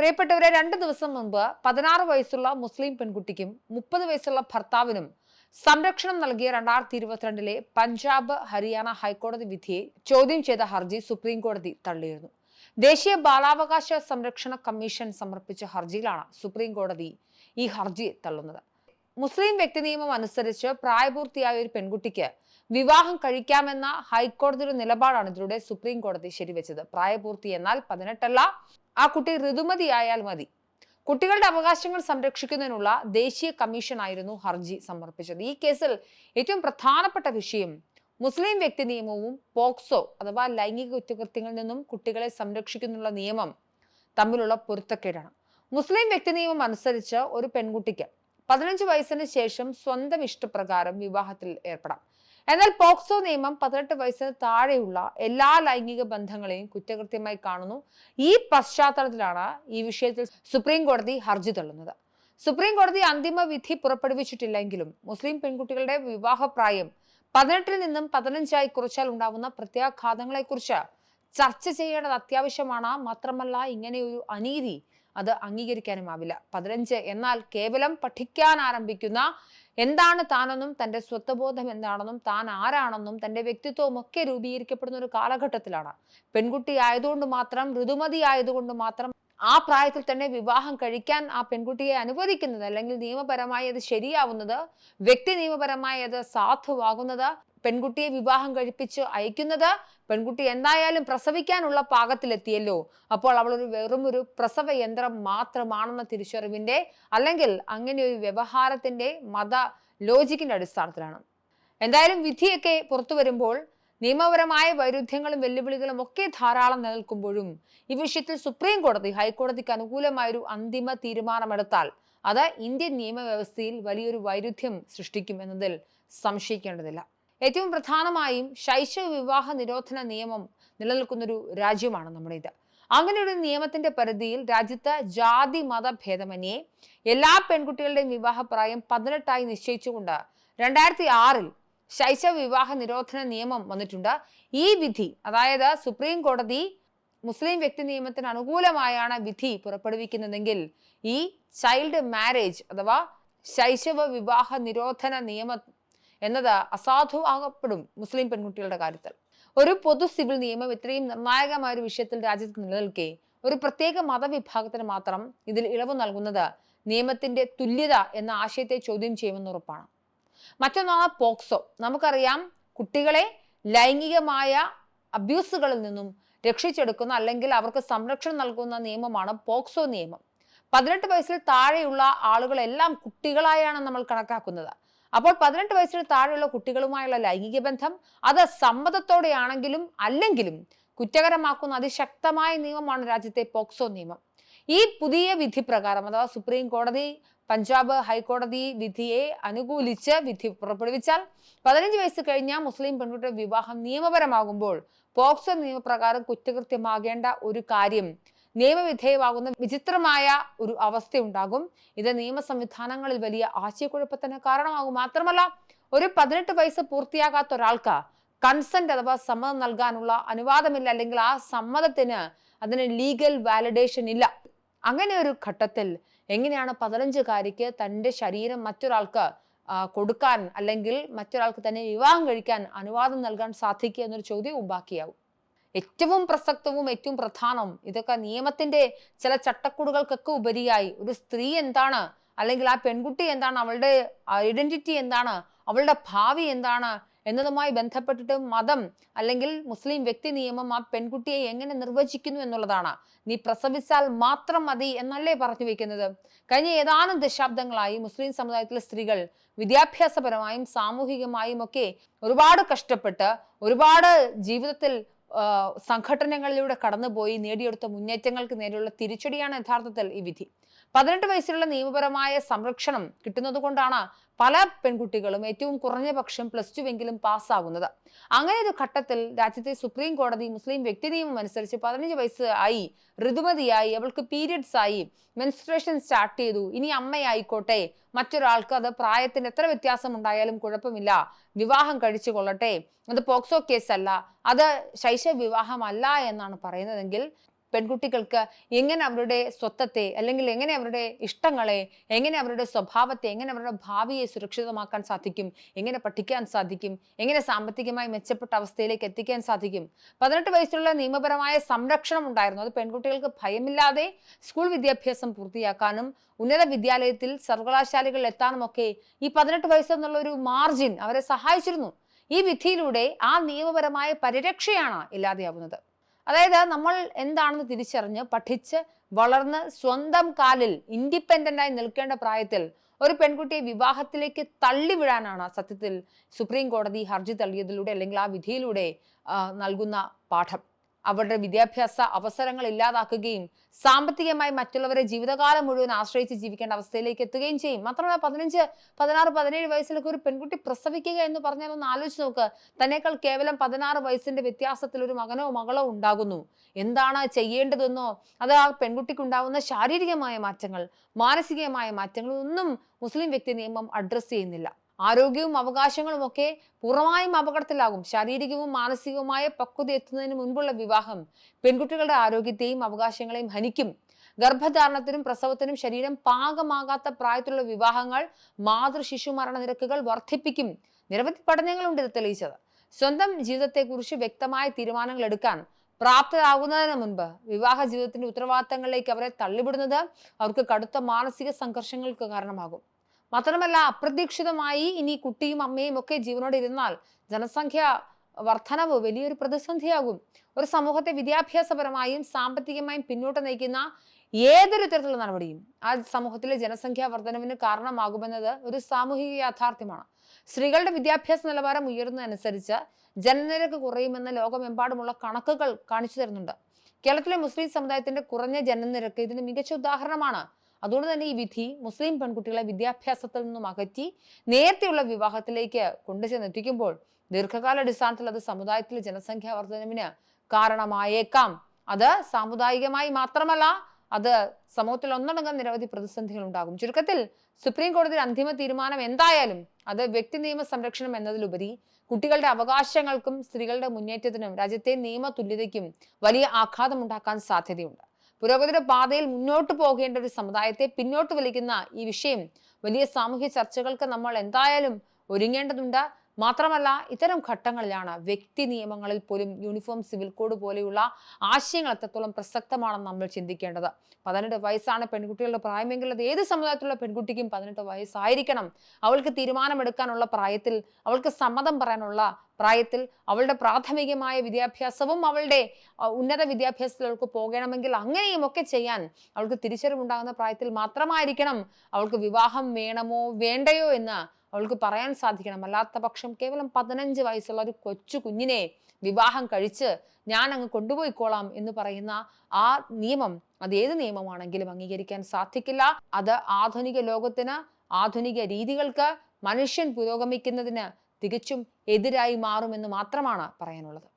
പ്രിയപ്പെട്ടവരെ, 2 ദിവസം മുൻപ് 16 വയസ്സുള്ള മുസ്ലിം പെൺകുട്ടിക്കും 30 വയസ്സുള്ള ഭർത്താവിനും സംരക്ഷണം നൽകിയ 2022 പഞ്ചാബ് ഹരിയാന ഹൈക്കോടതി വിധിയെ ചോദ്യം ചെയ്ത ഹർജി സുപ്രീം കോടതി തള്ളിയിരുന്നു. ദേശീയ ബാലാവകാശ സംരക്ഷണ കമ്മീഷൻ സമർപ്പിച്ച ഹർജിയിലാണ് സുപ്രീം കോടതി ഈ ഹർജി തള്ളുന്നത്. മുസ്ലിം വ്യക്തി നിയമം അനുസരിച്ച് പ്രായപൂർത്തിയായ ഒരു പെൺകുട്ടിക്ക് വിവാഹം കഴിക്കാമെന്ന ഹൈക്കോടതിയുടെ നിലപാടാണ് ഇതിലൂടെ സുപ്രീം കോടതി ശരിവെച്ചത്. പ്രായപൂർത്തി എന്നാൽ 18 അല്ല, ആ കുട്ടി ഋതുമതിയായാൽ മതി. കുട്ടികളുടെ അവകാശങ്ങൾ സംരക്ഷിക്കുന്നതിനുള്ള ദേശീയ കമ്മീഷനായിരുന്നു ഹർജി സമർപ്പിച്ചത്. ഈ കേസിൽ ഏറ്റവും പ്രധാനപ്പെട്ട വിഷയം മുസ്ലിം വ്യക്തി നിയമവും പോക്സോ അഥവാ ലൈംഗിക കുറ്റകൃത്യങ്ങളിൽ നിന്നും കുട്ടികളെ സംരക്ഷിക്കുന്നതിനുള്ള നിയമം തമ്മിലുള്ള പൊരുത്തക്കേടാണ്. മുസ്ലിം വ്യക്തി നിയമം അനുസരിച്ച് ഒരു പെൺകുട്ടിക്ക് 15 വയസ്സിന് ശേഷം സ്വന്തം ഇഷ്ടപ്രകാരം വിവാഹത്തിൽ ഏർപ്പെടാം. എന്നാൽ പോക്സോ നിയമം 18 വയസ്സിന് താഴെയുള്ള എല്ലാ ലൈംഗിക ബന്ധങ്ങളെയും കുറ്റകൃത്യമായി കാണുന്നു. ഈ പശ്ചാത്തലത്തിലാണ് ഈ വിഷയത്തിൽ സുപ്രീം കോടതി ഹർജി തള്ളുന്നത്. സുപ്രീം കോടതി അന്തിമ വിധി പുറപ്പെടുവിച്ചിട്ടില്ലെങ്കിലും മുസ്ലിം പെൺകുട്ടികളുടെ വിവാഹപ്രായം 18-ൽ നിന്നും 15-ആയി കുറച്ചാൽ ഉണ്ടാവുന്ന പ്രത്യാഘാതങ്ങളെക്കുറിച്ച് ചർച്ച ചെയ്യേണ്ടത് അത്യാവശ്യമാണ്. മാത്രമല്ല, ഇങ്ങനെ ഒരു അനീതി അത് അംഗീകരിക്കാനുമാവില്ല. 15 എന്നാൽ കേവലം പഠിക്കാൻ ആരംഭിക്കുന്ന, എന്താണ് താനെന്നും തന്റെ സ്വത്വബോധം എന്താണെന്നും താൻ ആരാണെന്നും തന്റെ വ്യക്തിത്വവും ഒക്കെ രൂപീകരിക്കപ്പെടുന്ന ഒരു കാലഘട്ടത്തിലാണ് പെൺകുട്ടി ആയതുകൊണ്ട് മാത്രം, ഋതുമതി ആയതുകൊണ്ട് മാത്രം ആ പ്രായത്തിൽ തന്നെ വിവാഹം കഴിക്കാൻ ആ പെൺകുട്ടിയെ അനുവദിക്കുന്നത്, അല്ലെങ്കിൽ നിയമപരമായി അത് ശരിയാവുന്നത്, വ്യക്തി നിയമപരമായി അത് സാധുവാകുന്നത്, പെൺകുട്ടിയെ വിവാഹം കഴിപ്പിച്ച് അയക്കുന്നത്. പെൺകുട്ടി എന്തായാലും പ്രസവിക്കാനുള്ള പാകത്തിലെത്തിയല്ലോ, അപ്പോൾ അവൾ വെറും ഒരു പ്രസവ യന്ത്രം മാത്രമാണെന്ന തിരിച്ചറിവിന്റെ, അല്ലെങ്കിൽ അങ്ങനെ ഒരു വ്യവഹാരത്തിന്റെ മത ലോജിക്കിന്റെ അടിസ്ഥാനത്തിലാണ്. എന്തായാലും വിധിയൊക്കെ പുറത്തു വരുമ്പോൾ നിയമപരമായ വൈരുദ്ധ്യങ്ങളും വെല്ലുവിളികളും ഒക്കെ ധാരാളം നിലനിൽക്കുമ്പോഴും ഈ വിഷയത്തിൽ സുപ്രീം കോടതി ഹൈക്കോടതിക്ക് അനുകൂലമായൊരു അന്തിമ തീരുമാനമെടുത്താൽ അത് ഇന്ത്യൻ നിയമവ്യവസ്ഥയിൽ വലിയൊരു വൈരുദ്ധ്യം സൃഷ്ടിക്കും എന്നതിൽ സംശയിക്കേണ്ടതില്ല. ഏറ്റവും പ്രധാനമായും ശൈശവ വിവാഹ നിരോധന നിയമം നിലനിൽക്കുന്നൊരു രാജ്യമാണ് നമ്മുടേത്. അങ്ങനെ ഒരു നിയമത്തിന്റെ പരിധിയിൽ രാജ്യത്ത് ജാതി മത ഭേദമന്യേ എല്ലാ പെൺകുട്ടികളുടെയും വിവാഹപ്രായം 18-ആയി നിശ്ചയിച്ചുകൊണ്ട് 2006-ൽ ശൈശവ വിവാഹ നിരോധന നിയമം വന്നിട്ടുണ്ട്. ഈ വിധി, അതായത് സുപ്രീം കോടതി മുസ്ലിം വ്യക്തി നിയമത്തിന് അനുകൂലമായാണ് വിധി പുറപ്പെടുവിക്കുന്നതെങ്കിൽ ഈ ചൈൽഡ് മാരേജ് അഥവാ ശൈശവ വിവാഹ നിരോധന നിയമം എന്നത് അസാധുവാകപ്പെടും മുസ്ലിം പെൺകുട്ടികളുടെ കാര്യത്തിൽ. ഒരു പൊതു സിവിൽ നിയമം ഇത്രയും നിർണായകമായ ഒരു വിഷയത്തിൽ രാജ്യത്ത് നിലനിൽക്കെ ഒരു പ്രത്യേക മതവിഭാഗത്തിന് മാത്രം ഇതിൽ ഇളവ് നൽകുന്നത് നിയമത്തിന്റെ തുല്യത എന്ന ആശയത്തെ ചോദ്യം ചെയ്യുമെന്ന് ഉറപ്പാണ്. മറ്റൊന്നാണ് പോക്സോ. നമുക്കറിയാം, കുട്ടികളെ ലൈംഗികമായ അബ്യൂസുകളിൽ നിന്നും രക്ഷിച്ചെടുക്കുന്ന, അല്ലെങ്കിൽ അവർക്ക് സംരക്ഷണം നൽകുന്ന നിയമമാണ് പോക്സോ നിയമം. 18 വയസ്സിൽ താഴെയുള്ള ആളുകളെല്ലാം കുട്ടികളായാണ് നമ്മൾ കണക്കാക്കുന്നത്. അപ്പോൾ 18 വയസ്സിന് താഴെയുള്ള കുട്ടികളുമായുള്ള ലൈംഗിക ബന്ധം അത് സമ്മതത്തോടെയാണെങ്കിലും അല്ലെങ്കിലും കുറ്റകരമാക്കുന്ന അതിശക്തമായ നിയമമാണ് രാജ്യത്തെ പോക്സോ നിയമം. ഈ പുതിയ വിധി പ്രകാരം, അഥവാ സുപ്രീം കോടതി പഞ്ചാബ് ഹൈക്കോടതി വിധിയെ അനുകൂലിച്ച് വിധി പുറപ്പെടുവിച്ചാൽ 15 വയസ്സ് കഴിഞ്ഞ മുസ്ലിം പെൺകുട്ടിയുടെ വിവാഹം നിയമപരമാകുമ്പോൾ പോക്സോ നിയമപ്രകാരം കുറ്റകൃത്യമാകേണ്ട ഒരു കാര്യം നിയമവിധേയമാകുന്ന വിചിത്രമായ ഒരു അവസ്ഥയുണ്ടാകും. ഇത് നിയമ സംവിധാനങ്ങളിൽ വലിയ ആശയക്കുഴപ്പത്തിന് കാരണമാകും. മാത്രമല്ല, ഒരു 18 വയസ്സ് പൂർത്തിയാകാത്ത ഒരാൾക്ക് കൺസെന്റ് അഥവാ സമ്മതം നൽകാനുള്ള അനുവാദമില്ല, അല്ലെങ്കിൽ ആ സമ്മതത്തിന് അതിന് ലീഗൽ വാലിഡേഷൻ ഇല്ല. അങ്ങനെ ഒരു ഘട്ടത്തിൽ എങ്ങനെയാണ് 15-കാരിക്ക് തൻ്റെ ശരീരം മറ്റൊരാൾക്ക് കൊടുക്കാൻ, അല്ലെങ്കിൽ മറ്റൊരാൾക്ക് തന്നെ വിവാഹം കഴിക്കാൻ അനുവാദം നൽകാൻ സാധിക്കുക എന്നൊരു ചോദ്യവും ബാക്കിയാവും. ഏറ്റവും പ്രസക്തവും ഏറ്റവും പ്രധാനവും ഇതൊക്കെ നിയമത്തിന്റെ ചില ചട്ടക്കൂടുകൾക്കൊക്കെ ഉപരിയായി ഒരു സ്ത്രീ എന്താണ്, അല്ലെങ്കിൽ ആ പെൺകുട്ടി എന്താണ്, അവളുടെ ഐഡന്റിറ്റി എന്താണ്, അവളുടെ ഭാവി എന്താണ് എന്നതുമായി ബന്ധപ്പെട്ടിട്ട് മതം അല്ലെങ്കിൽ മുസ്ലിം വ്യക്തി നിയമം ആ പെൺകുട്ടിയെ എങ്ങനെ നിർവചിക്കുന്നു എന്നുള്ളതാണ്. നീ പ്രസവിച്ചാൽ മാത്രം മതി എന്നല്ലേ പറഞ്ഞു വെക്കുന്നത്. കഴിഞ്ഞ ഏതാനും ദശാബ്ദങ്ങളായി മുസ്ലിം സമുദായത്തിലെ സ്ത്രീകൾ വിദ്യാഭ്യാസപരമായും സാമൂഹികമായും ഒക്കെ ഒരുപാട് കഷ്ടപ്പെട്ട്, ഒരുപാട് ജീവിതത്തിൽ സംഘടനകളിലൂടെ കടന്നുപോയി നേടിയെടുത്ത മുന്നേറ്റങ്ങൾക്ക് നേരെയുള്ള തിരിച്ചടിയാണ് യഥാർത്ഥത്തിൽ ഈ വിധി. 18 വയസ്സിലുള്ള നിയമപരമായ സംരക്ഷണം കിട്ടുന്നത് കൊണ്ടാണ് പല പെൺകുട്ടികളും ഏറ്റവും കുറഞ്ഞ പക്ഷം +2 എങ്കിലും പാസ്സാകുന്നത്. അങ്ങനെ ഒരു ഘട്ടത്തിൽ രാജ്യത്തെ സുപ്രീം കോടതി മുസ്ലിം വ്യക്തി നിയമം അനുസരിച്ച് 15 വയസ്സ് ആയി, ഋതുമതിയായി, അവൾക്ക് പീരിയഡ്സ് ആയി, മെൻസ്ട്രേഷൻ സ്റ്റാർട്ട് ചെയ്തു, ഇനി അമ്മയായിക്കോട്ടെ, മറ്റൊരാൾക്ക് അത് പ്രായത്തിന് എത്ര വ്യത്യാസം ഉണ്ടായാലും കുഴപ്പമില്ല, വിവാഹം കഴിച്ചു കൊള്ളട്ടെ, അത് പോക്സോ കേസല്ല, അത് ശൈശവ വിവാഹമല്ല എന്നാണ് പറയുന്നതെങ്കിൽ പെൺകുട്ടികൾക്ക് എങ്ങനെ അവരുടെ സ്വത്വത്തെ അല്ലെങ്കിൽ എങ്ങനെ അവരുടെ ഇഷ്ടങ്ങളെ, എങ്ങനെ അവരുടെ സ്വഭാവത്തെ, എങ്ങനെ അവരുടെ ഭാവിയെ സുരക്ഷിതമാക്കാൻ സാധിക്കും, എങ്ങനെ പഠിക്കാൻ സാധിക്കും, എങ്ങനെ സാമ്പത്തികമായി മെച്ചപ്പെട്ട അവസ്ഥയിലേക്ക് എത്തിക്കാൻ സാധിക്കും. 18 വയസ്സുള്ള നിയമപരമായ സംരക്ഷണം ഉണ്ടായിരുന്നു. അത് പെൺകുട്ടികൾക്ക് ഭയമില്ലാതെ സ്കൂൾ വിദ്യാഭ്യാസം പൂർത്തിയാക്കാനും ഉന്നത വിദ്യാലയത്തിൽ സർവകലാശാലകളിൽ എത്താനുമൊക്കെ ഈ 18 വയസ്സെന്നുള്ള ഒരു മാർജിൻ അവരെ സഹായിച്ചിരുന്നു. ഈ വിധിയിലൂടെ ആ നിയമപരമായ പരിരക്ഷയാണ് ഇല്ലാതെയാവുന്നത്. അതായത് നമ്മൾ എന്താണെന്ന് തിരിച്ചറിഞ്ഞ് പഠിച്ച് വളർന്ന് സ്വന്തം കാലിൽ ഇൻഡിപെൻഡന്റ് ആയി നിൽക്കേണ്ട പ്രായത്തിൽ ഒരു പെൺകുട്ടിയെ വിവാഹത്തിലേക്ക് തള്ളിവിടാനാണ് സത്യത്തിൽ സുപ്രീം കോടതി ഹർജി തള്ളിയതിലൂടെ അല്ലെങ്കിൽ ആ വിധിയിലൂടെ നൽകുന്ന പാഠം. അവരുടെ വിദ്യാഭ്യാസ അവസരങ്ങൾ ഇല്ലാതാക്കുകയും സാമ്പത്തികമായി മറ്റുള്ളവരെ ജീവിതകാലം മുഴുവൻ ആശ്രയിച്ച് ജീവിക്കേണ്ട അവസ്ഥയിലേക്ക് എത്തുകയും ചെയ്യും. മാത്രമല്ല 15, 16, 17 വയസ്സിലൊക്കെ ഒരു പെൺകുട്ടി പ്രസവിക്കുക എന്ന് പറഞ്ഞാൽ ഒന്ന് ആലോചിച്ച് നോക്ക്. തന്നേക്കാൾ കേവലം 16 വയസ്സിന്റെ വ്യത്യാസത്തിൽ ഒരു മകനോ മകളോ ഉണ്ടാകുന്നു. എന്താണ് ചെയ്യേണ്ടതെന്നോ അത് ആ പെൺകുട്ടിക്ക് ഉണ്ടാകുന്ന ശാരീരികമായ മാറ്റങ്ങൾ, മാനസികമായ മാറ്റങ്ങൾ ഒന്നും മുസ്ലിം വ്യക്തി നിയമം അഡ്രസ് ചെയ്യുന്നില്ല. ആരോഗ്യവും അവകാശങ്ങളും ഒക്കെ പൂർണ്ണമായും അപകടത്തിലാകും. ശാരീരികവും മാനസികവുമായ പക്വത എത്തുന്നതിന് മുൻപുള്ള വിവാഹം പെൺകുട്ടികളുടെ ആരോഗ്യത്തെയും അവകാശങ്ങളെയും ഹനിക്കും. ഗർഭധാരണത്തിനും പ്രസവത്തിനും ശരീരം പാകമാകാത്ത പ്രായത്തിലുള്ള വിവാഹങ്ങൾ മാതൃശിശു മരണ നിരക്കുകൾ വർദ്ധിപ്പിക്കും. നിരവധി പഠനങ്ങളുണ്ട് ഇത് തെളിയിച്ചത്. സ്വന്തം ജീവിതത്തെക്കുറിച്ച് വ്യക്തമായ തീരുമാനങ്ങൾ എടുക്കാൻ പ്രാപ്തരാകുന്നതിന് മുൻപ് വിവാഹ ജീവിതത്തിന്റെ ഉത്തരവാദിത്തങ്ങളിലേക്ക് അവരെ തള്ളിവിടുന്നത് അവർക്ക് കടുത്ത മാനസിക സംഘർഷങ്ങൾക്ക് കാരണമാകും. മാത്രമല്ല, അപ്രതീക്ഷിതമായി ഇനി കുട്ടിയും അമ്മയും ഒക്കെ ജീവനോടെ ഇരുന്നാൽ ജനസംഖ്യ വർധനവ് വലിയൊരു പ്രതിസന്ധിയാകും. ഒരു സമൂഹത്തെ വിദ്യാഭ്യാസപരമായും സാമ്പത്തികമായും പിന്നോട്ട് നയിക്കുന്ന ഏതൊരു തരത്തിലുള്ള നടപടിയും ആ സമൂഹത്തിലെ ജനസംഖ്യാ വർധനവിന് കാരണമാകുമെന്നത് ഒരു സാമൂഹിക യാഥാർത്ഥ്യമാണ്. സ്ത്രീകളുടെ വിദ്യാഭ്യാസ നിലവാരം ഉയരുന്നതനുസരിച്ച് ജനനിരക്ക് കുറയുമെന്ന് ലോകമെമ്പാടുമുള്ള കണക്കുകൾ കാണിച്ചു തരുന്നുണ്ട്. കേരളത്തിലെ മുസ്ലിം സമുദായത്തിന്റെ കുറഞ്ഞ ജനനിരക്ക് ഇതിന് മികച്ച ഉദാഹരണമാണ്. അതുകൊണ്ട് തന്നെ ഈ വിധി മുസ്ലിം പെൺകുട്ടികളെ വിദ്യാഭ്യാസത്തിൽ നിന്നും അകറ്റി നേരത്തെയുള്ള വിവാഹത്തിലേക്ക് കൊണ്ടുചെന്നെത്തിക്കുമ്പോൾ ദീർഘകാലാടിസ്ഥാനത്തിൽ അത് സമുദായത്തിലെ ജനസംഖ്യാ വർധനവിന് കാരണമായേക്കാം. അത് സാമുദായികമായി മാത്രമല്ല, അത് സമൂഹത്തിൽ ഒന്നടങ്കം നിരവധി പ്രതിസന്ധികൾ ഉണ്ടാകും. ചുരുക്കത്തിൽ സുപ്രീം കോടതിയുടെ അന്തിമ തീരുമാനം എന്തായാലും അത് വ്യക്തി നിയമ സംരക്ഷണം എന്നതിലുപരി കുട്ടികളുടെ അവകാശങ്ങൾക്കും സ്ത്രീകളുടെ മുന്നേറ്റത്തിനും രാജ്യത്തെ നിയമ തുല്യതയ്ക്കും വലിയ ആഘാതം ഉണ്ടാക്കാൻ സാധ്യതയുണ്ട്. പുരോഗതിയുടെ പാതയിൽ മുന്നോട്ട് പോകേണ്ട ഒരു സമുദായത്തെ പിന്നോട്ട് വലിക്കുന്ന ഈ വിഷയം വലിയ സാമൂഹ്യ ചർച്ചകൾക്ക് നമ്മൾ എന്തായാലും ഒരുങ്ങേണ്ടതുണ്ട്. മാത്രമല്ല, ഇത്തരം ഘട്ടങ്ങളിലാണ് വ്യക്തി നിയമങ്ങളിൽ പോലും യൂണിഫോം സിവിൽ കോഡ് പോലെയുള്ള ആശയങ്ങൾ എത്രത്തോളം പ്രസക്തമാണെന്ന് നമ്മൾ ചിന്തിക്കേണ്ടത്. 18 വയസ്സാണ് പെൺകുട്ടികളുടെ പ്രായമെങ്കിൽ അത് ഏത് സമുദായത്തിലുള്ള പെൺകുട്ടിക്കും 18 വയസ്സായിരിക്കണം. അവൾക്ക് തീരുമാനമെടുക്കാനുള്ള പ്രായത്തിൽ, അവൾക്ക് സമ്മതം പറയാനുള്ള പ്രായത്തിൽ, അവളുടെ പ്രാഥമികമായ വിദ്യാഭ്യാസവും അവളുടെ ഉന്നത വിദ്യാഭ്യാസത്തിൽ അവൾക്ക് പോകണമെങ്കിൽ അങ്ങനെയും ഒക്കെ ചെയ്യാൻ അവൾക്ക് തിരിച്ചറിവുണ്ടാകുന്ന പ്രായത്തിൽ മാത്രമായിരിക്കണം അവൾക്ക് വിവാഹം വേണമോ വേണ്ടയോ എന്ന് അവൾക്ക് പറയാൻ സാധിക്കണം. അല്ലാത്ത പക്ഷം കേവലം 15 വയസ്സുള്ള ഒരു കൊച്ചു കുഞ്ഞിനെ വിവാഹം കഴിച്ച് ഞാൻ അങ്ങ് കൊണ്ടുപോയിക്കോളാം എന്ന് പറയുന്ന ആ നിയമം, അത് ഏത് നിയമമാണെങ്കിലും അംഗീകരിക്കാൻ സാധിക്കില്ല. അത് ആധുനിക ലോകത്തിന്, ആധുനിക രീതികൾക്ക്, മനുഷ്യൻ പുരോഗമിക്കുന്നതിന് തികച്ചും എതിരായി മാറുമെന്ന് മാത്രമാണ് പറയാനുള്ളത്.